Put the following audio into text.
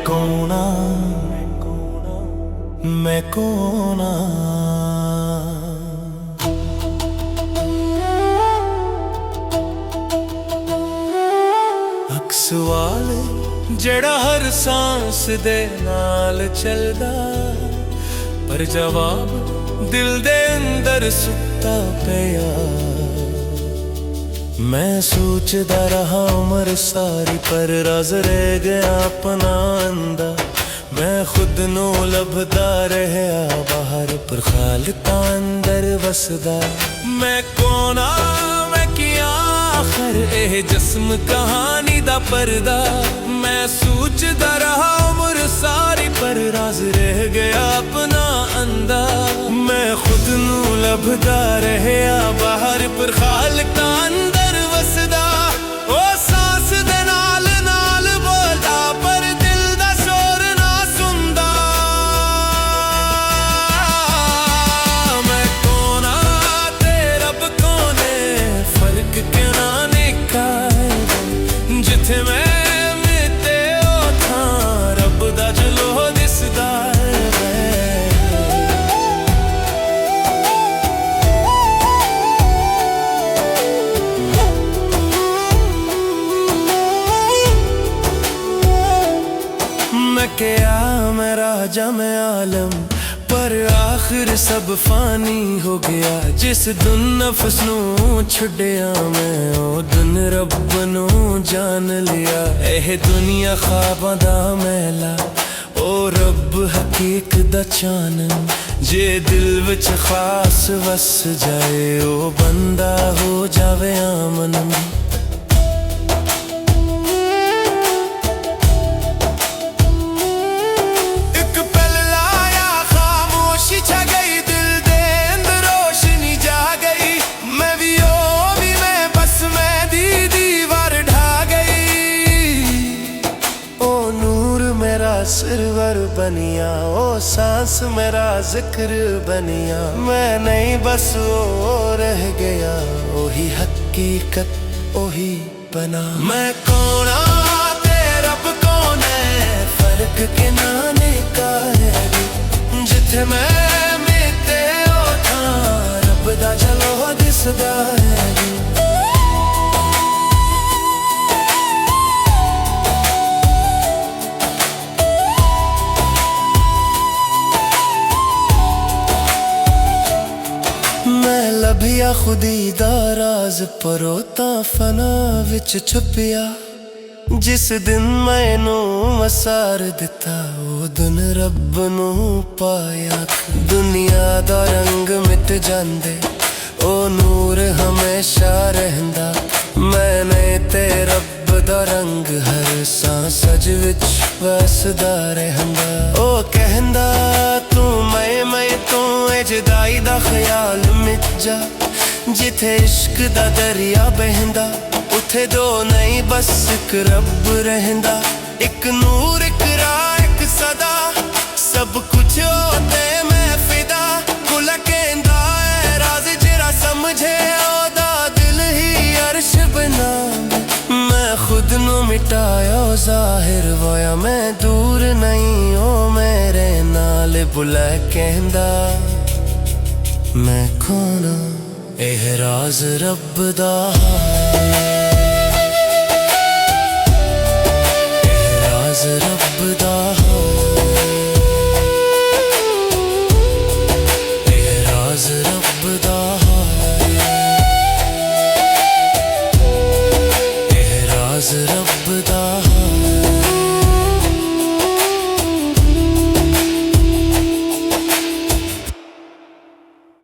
कौन मैं कौन अक्स वाले जड़ा हर सांस दे नाल चलदा, पर जवाब दिल दे अंदर सुता पिया। मैं सोचदा रहा उम्र सारी, पर राज रह गया अपना अंदा। मैं खुद नू लभदा रहया बाहर, पर खालिक अंदर वसदा। मैं कौन मैं किया आखिर एह जिस्म कहानी दा पर्दा। मैं सोचदा रहा उम्र सारी, पर राज रह गया अपना अंदा। मैं खुद नू लभदा रहया बाहर, पर खालिक अंदर वसदा। ओ सांस दे नाल नाल बोलदा, पर दिल दा शोर ना सुनदा। मैं कौन ते रब कौन है, फर्क क्यों ना निका है। जिथे मैं ते ओ थां रब दा जलो दिसदा है। मैं क्या मैं राजा मैं आलम, पर आखिर सब फानी हो गया। जिस दिन नफ्स नू छुड़िया मैं, ओ दिन रब नू जान लिया। एह दुनिया ख्वाबां दा मेला, ओ रब हकीक दा चानन। जे दिल विच खास वस जाए, ओ बंदा हो जावे आमन। सिरवर बनिया ओ सांस मेरा जिक्र बनिया। मैं नहीं बस वो रह गया, ओही हकीकत ओही बना। मैं कौन ते रब कौन है, फर्क किना निका है। जिथे मैं ते ओ थां रब दा जलो दिसदा है। लभिया खुदी दा राज, परोता फना विच छुपिया। जिस दिन मैनू मसार दिता, ओ दिन रब नू पाया। दुनिया दा रंग मिट जांदे, ओ नूर हमेशा रहंदा। मैंने ते रब दा रंग हर सांस विच वसदा रहंदा। ओ कहंदा तू मैं तू जुदाई दा ख्याल मिट जा। जिथे इश्क दा दरिया बहंदा, उथे दो नहीं बस एक रब रहंदा। एक नूर एक राह एक सदा, सब कुछ होते मैं फिदा। कुल कहंदा है राज जरा समझे, ओदा दिल ही अर्श बना। मैं खुद नू मिटाया जाहिर होया, मैं दूर नहीं ओ मेरे नाल बुला कहंदा। मैं कौन एह राज रब दा है।